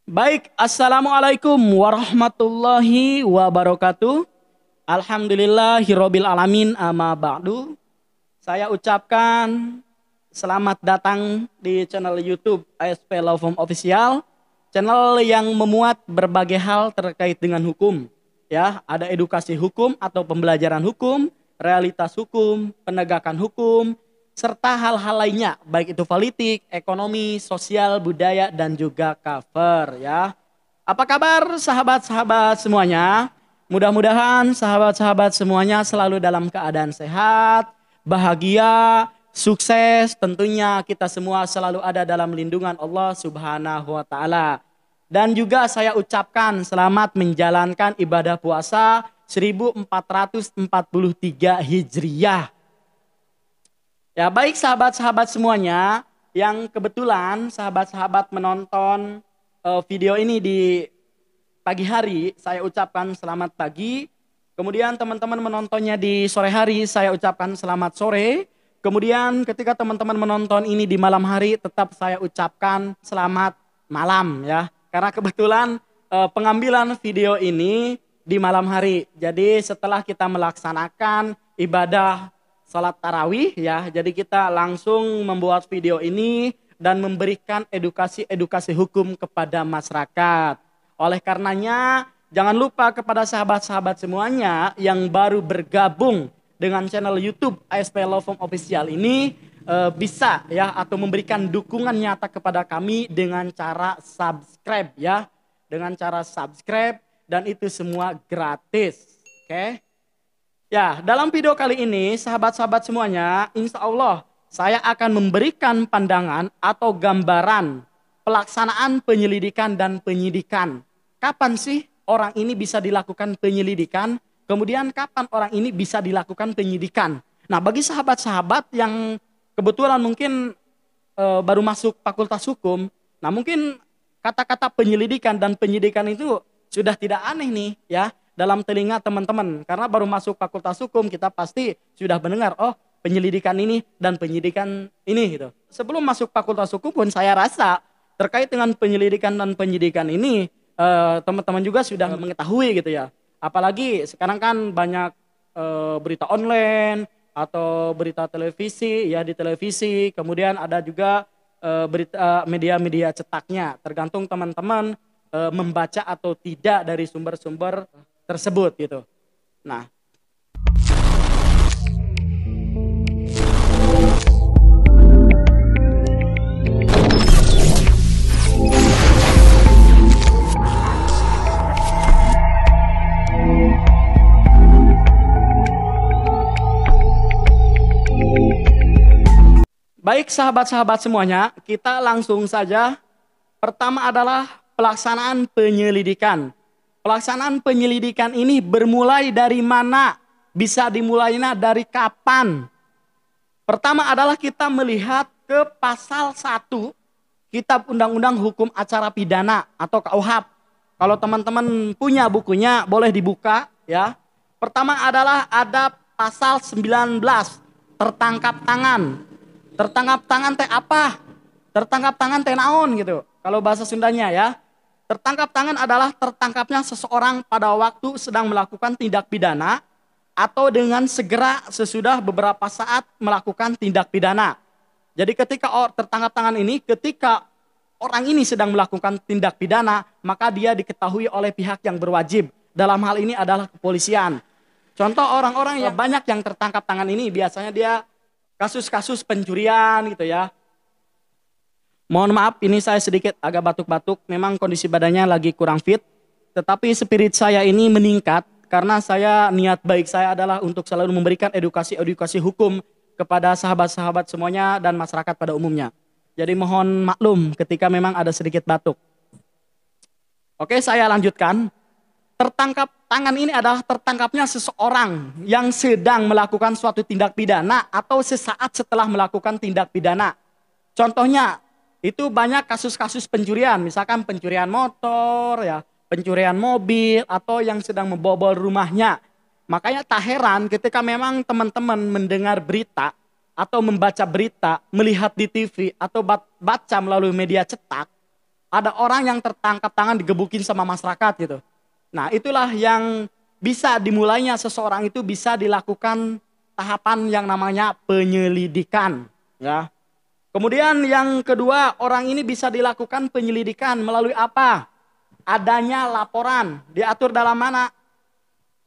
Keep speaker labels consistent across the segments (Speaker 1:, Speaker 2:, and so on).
Speaker 1: Baik, Assalamualaikum warahmatullahi wabarakatuh. Alhamdulillahirabbil alamin amma ba'du. Saya ucapkan selamat datang di channel YouTube ASP Law Firm Official, channel yang memuat berbagai hal terkait dengan hukum. Ya, ada edukasi hukum atau pembelajaran hukum, realitas hukum, penegakan hukum, serta hal-hal lainnya, baik itu politik, ekonomi, sosial, budaya, dan juga cover ya. Apa kabar sahabat-sahabat semuanya? Mudah-mudahan sahabat-sahabat semuanya selalu dalam keadaan sehat, bahagia, sukses. Tentunya kita semua selalu ada dalam lindungan Allah Subhanahu wa taala. Dan juga saya ucapkan selamat menjalankan ibadah puasa 1443 Hijriyah. Ya, baik sahabat-sahabat semuanya yang kebetulan sahabat-sahabat menonton video ini di pagi hari, saya ucapkan selamat pagi. Kemudian teman-teman menontonnya di sore hari, saya ucapkan selamat sore. Kemudian ketika teman-teman menonton ini di malam hari, tetap saya ucapkan selamat malam ya. Karena kebetulan pengambilan video ini di malam hari. Jadi setelah kita melaksanakan ibadah salat tarawih ya, jadi kita langsung membuat video ini dan memberikan edukasi hukum kepada masyarakat. Oleh karenanya, jangan lupa kepada sahabat-sahabat semuanya yang baru bergabung dengan channel YouTube ASP Law Firm Official ini bisa ya atau memberikan dukungan nyata kepada kami dengan cara subscribe ya, dengan cara subscribe dan itu semua gratis. Oke? Ya, dalam video kali ini sahabat-sahabat semuanya, insya Allah saya akan memberikan pandangan atau gambaran pelaksanaan penyelidikan dan penyidikan. Kapan sih orang ini bisa dilakukan penyelidikan? Kemudian kapan orang ini bisa dilakukan penyidikan? Nah, bagi sahabat-sahabat yang kebetulan mungkin baru masuk fakultas hukum, nah mungkin kata-kata penyelidikan dan penyidikan itu sudah tidak aneh nih ya dalam telinga teman-teman. Karena baru masuk fakultas hukum kita pasti sudah mendengar, oh penyelidikan ini dan penyidikan ini gitu. Sebelum masuk fakultas hukum pun saya rasa terkait dengan penyelidikan dan penyidikan ini teman-teman juga sudah mengetahui gitu ya. Apalagi sekarang kan banyak berita online atau berita televisi ya di televisi. Kemudian ada juga berita media-media cetaknya. Tergantung teman-teman membaca atau tidak dari sumber-sumber tersebut gitu. Nah, baik sahabat-sahabat semuanya, kita langsung saja. Pertama adalah pelaksanaan penyelidikan. Pelaksanaan penyelidikan ini bermulai dari mana? Bisa dimulainya dari kapan? Pertama adalah kita melihat ke pasal 1 Kitab Undang-Undang Hukum Acara Pidana atau KUHP. Kalau teman-teman punya bukunya boleh dibuka ya. Pertama adalah ada pasal 19 tertangkap tangan. Tertangkap tangan teh apa? Tertangkap tangan teh naon gitu. Kalau bahasa Sundanya ya. Tertangkap tangan adalah tertangkapnya seseorang pada waktu sedang melakukan tindak pidana atau dengan segera sesudah beberapa saat melakukan tindak pidana. Jadi ketika tertangkap tangan ini, ketika orang ini sedang melakukan tindak pidana, maka dia diketahui oleh pihak yang berwajib. Dalam hal ini adalah kepolisian. Contoh orang-orang yang banyak yang tertangkap tangan ini biasanya dia kasus-kasus pencurian gitu ya. Mohon maaf ini saya sedikit agak batuk-batuk, memang kondisi badannya lagi kurang fit. Tetapi spirit saya ini meningkat karena niat baik saya adalah untuk selalu memberikan edukasi hukum kepada sahabat-sahabat semuanya dan masyarakat pada umumnya. Jadi mohon maklum ketika memang ada sedikit batuk. Oke, saya lanjutkan. Tertangkap tangan ini adalah tertangkapnya seseorang yang sedang melakukan suatu tindak pidana atau sesaat setelah melakukan tindak pidana. Contohnya itu banyak kasus-kasus pencurian, misalkan pencurian motor ya, pencurian mobil atau yang sedang membobol rumahnya. Makanya tak heran ketika memang teman-teman mendengar berita atau membaca berita, melihat di TV atau baca melalui media cetak, Ada orang yang tertangkap tangan digebukin sama masyarakat gitu. Nah, itulah yang bisa dimulainya seseorang itu bisa dilakukan tahapan yang namanya penyelidikan, ya. Kemudian yang kedua, orang ini bisa dilakukan penyelidikan melalui apa? Adanya laporan. Diatur dalam mana?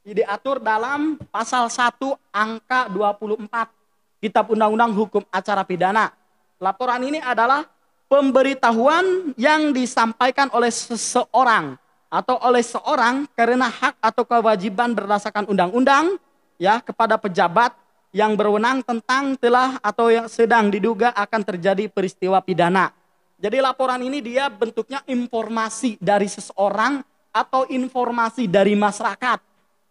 Speaker 1: Diatur dalam pasal 1 angka 24 Kitab Undang-Undang Hukum Acara Pidana. Laporan ini adalah pemberitahuan yang disampaikan oleh seseorang atau oleh seorang karena hak atau kewajiban berdasarkan undang-undang ya kepada pejabat yang berwenang tentang telah atau yang sedang diduga akan terjadi peristiwa pidana. Jadi laporan ini dia bentuknya informasi dari seseorang atau informasi dari masyarakat.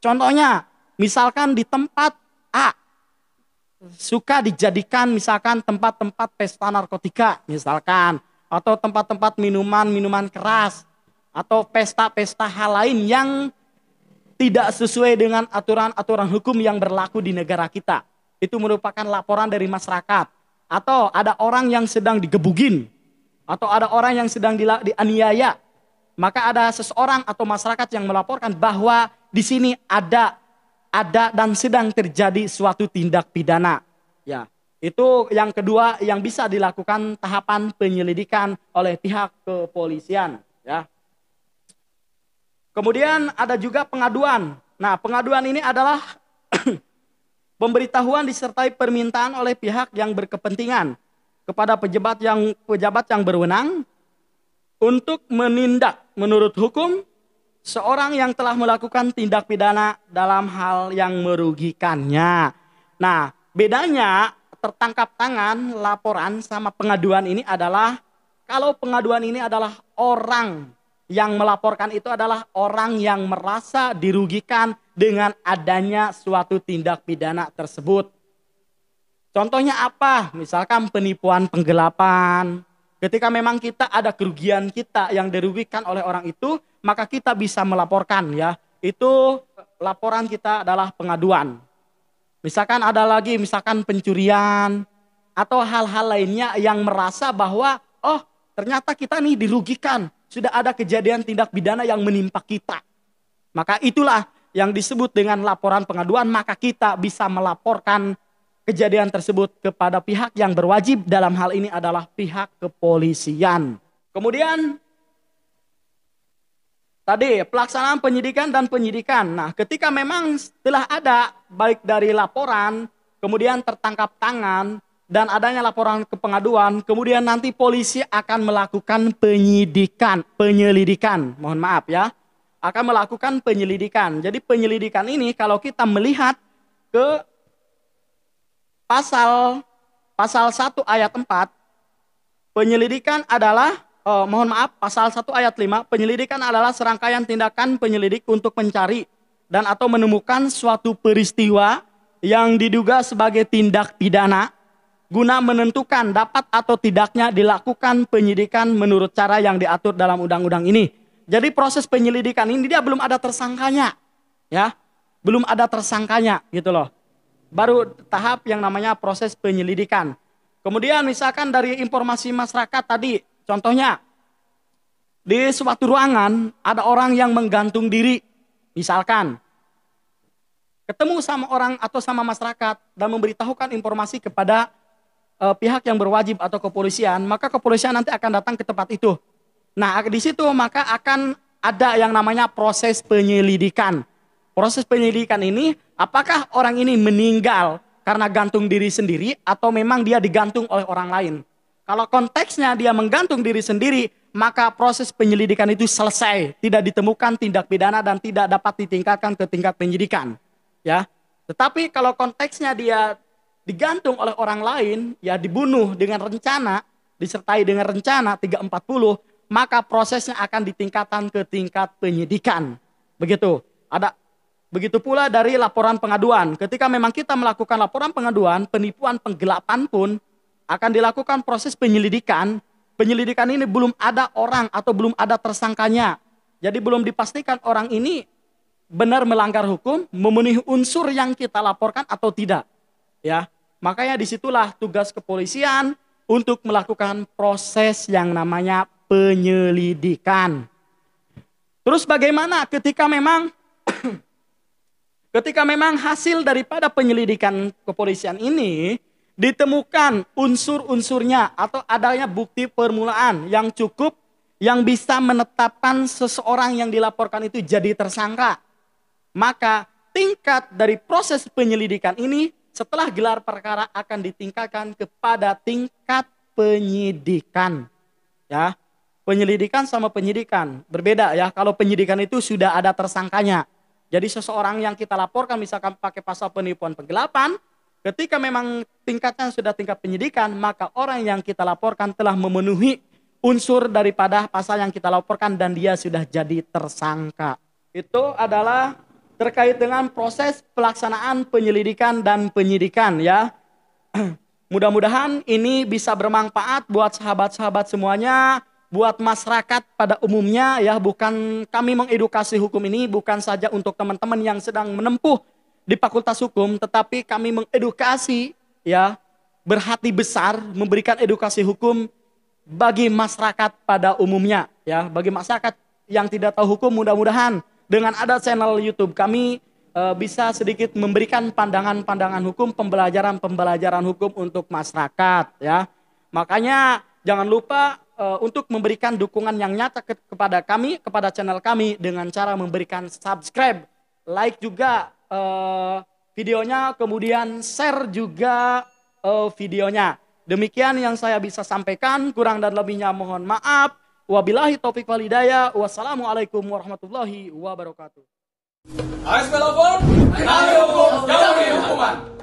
Speaker 1: Contohnya, misalkan di tempat A suka dijadikan misalkan tempat-tempat pesta narkotika misalkan, atau tempat-tempat minuman keras, atau pesta-pesta hal lain yang tidak sesuai dengan aturan-aturan hukum yang berlaku di negara kita. Itu merupakan laporan dari masyarakat. Atau ada orang yang sedang digebugin, atau ada orang yang sedang dianiaya. Maka ada seseorang atau masyarakat yang melaporkan bahwa di sini ada dan sedang terjadi suatu tindak pidana. Ya, itu yang kedua yang bisa dilakukan tahapan penyelidikan oleh pihak kepolisian. Ya. Kemudian ada juga pengaduan. Nah, pengaduan ini adalah pemberitahuan disertai permintaan oleh pihak yang berkepentingan kepada pejabat yang berwenang untuk menindak menurut hukum seorang yang telah melakukan tindak pidana dalam hal yang merugikannya. Nah, bedanya tertangkap tangan, laporan sama pengaduan ini adalah kalau pengaduan ini adalah orang yang melaporkan itu adalah orang yang merasa dirugikan dengan adanya suatu tindak pidana tersebut. Contohnya apa? Misalkan penipuan, penggelapan. Ketika memang kita ada kerugian kita yang dirugikan oleh orang itu, maka kita bisa melaporkan ya. Itu laporan kita adalah pengaduan. Misalkan ada lagi misalkan pencurian atau hal-hal lainnya yang merasa bahwa oh ternyata kita nih dirugikan. Sudah ada kejadian tindak pidana yang menimpa kita. Maka itulah yang disebut dengan laporan pengaduan, maka kita bisa melaporkan kejadian tersebut kepada pihak yang berwajib, dalam hal ini adalah pihak kepolisian. Kemudian tadi pelaksanaan penyidikan dan penyidikan. Nah, ketika memang telah ada baik dari laporan, kemudian tertangkap tangan, dan adanya laporan ke pengaduan, kemudian nanti polisi akan melakukan penyelidikan, mohon maaf ya, akan melakukan penyelidikan. Jadi penyelidikan ini kalau kita melihat ke pasal 1 ayat 4, penyelidikan adalah, pasal 1 ayat 5, penyelidikan adalah serangkaian tindakan penyelidik untuk mencari dan atau menemukan suatu peristiwa yang diduga sebagai tindak pidana, guna menentukan dapat atau tidaknya dilakukan penyidikan menurut cara yang diatur dalam undang-undang ini. Jadi proses penyelidikan ini dia belum ada tersangkanya, ya, belum ada tersangkanya gitu loh. Baru tahap yang namanya proses penyelidikan. Kemudian misalkan dari informasi masyarakat tadi, contohnya di suatu ruangan ada orang yang menggantung diri, misalkan ketemu sama orang atau sama masyarakat dan memberitahukan informasi kepada pihak yang berwajib atau kepolisian, maka kepolisian nanti akan datang ke tempat itu. Nah, di situ maka akan ada yang namanya proses penyelidikan. Proses penyelidikan ini, apakah orang ini meninggal karena gantung diri sendiri atau memang dia digantung oleh orang lain. Kalau konteksnya dia menggantung diri sendiri, maka proses penyelidikan itu selesai, tidak ditemukan tindak pidana dan tidak dapat ditingkatkan ke tingkat penyidikan. Ya, tetapi kalau konteksnya dia digantung oleh orang lain, ya dibunuh dengan rencana, disertai dengan rencana 340, maka prosesnya akan ditingkatkan ke tingkat penyidikan. Begitu pula dari laporan pengaduan. Ketika memang kita melakukan laporan pengaduan, penipuan, penggelapan pun akan dilakukan proses penyelidikan. Penyelidikan ini belum ada orang atau belum ada tersangkanya. Jadi belum dipastikan orang ini benar melanggar hukum, memenuhi unsur yang kita laporkan atau tidak. Ya, makanya disitulah tugas kepolisian untuk melakukan proses yang namanya penyelidikan. Terus bagaimana ketika memang hasil daripada penyelidikan kepolisian ini ditemukan unsur-unsurnya atau adanya bukti permulaan yang cukup yang bisa menetapkan seseorang yang dilaporkan itu jadi tersangka. Maka tingkat dari proses penyelidikan ini setelah gelar perkara akan ditingkatkan kepada tingkat penyidikan. Ya, penyelidikan sama penyidikan berbeda ya. Kalau penyidikan itu sudah ada tersangkanya. Jadi seseorang yang kita laporkan misalkan pakai pasal penipuan penggelapan, ketika memang tingkatnya sudah tingkat penyidikan, maka orang yang kita laporkan telah memenuhi unsur daripada pasal yang kita laporkan dan dia sudah jadi tersangka. Itu adalah terkait dengan proses pelaksanaan penyelidikan dan penyidikan ya. Mudah-mudahan ini bisa bermanfaat buat sahabat-sahabat semuanya, buat masyarakat pada umumnya ya. Bukan kami mengedukasi hukum ini bukan saja untuk teman-teman yang sedang menempuh di Fakultas Hukum, tetapi kami mengedukasi ya, berhati besar memberikan edukasi hukum bagi masyarakat pada umumnya ya. Bagi masyarakat yang tidak tahu hukum, mudah-mudahan dengan ada channel YouTube kami bisa sedikit memberikan pandangan-pandangan hukum, pembelajaran hukum untuk masyarakat ya. Makanya jangan lupa untuk memberikan dukungan yang nyata kepada kami, kepada channel kami dengan cara memberikan subscribe, like juga videonya, kemudian share juga videonya. Demikian yang saya bisa sampaikan, kurang dan lebihnya mohon maaf. Wabillahi taufiq wal hidayah. Wassalamualaikum warahmatullahi wabarakatuh.
Speaker 2: ASP Lapor, ayo hukum, jauhi hukuman.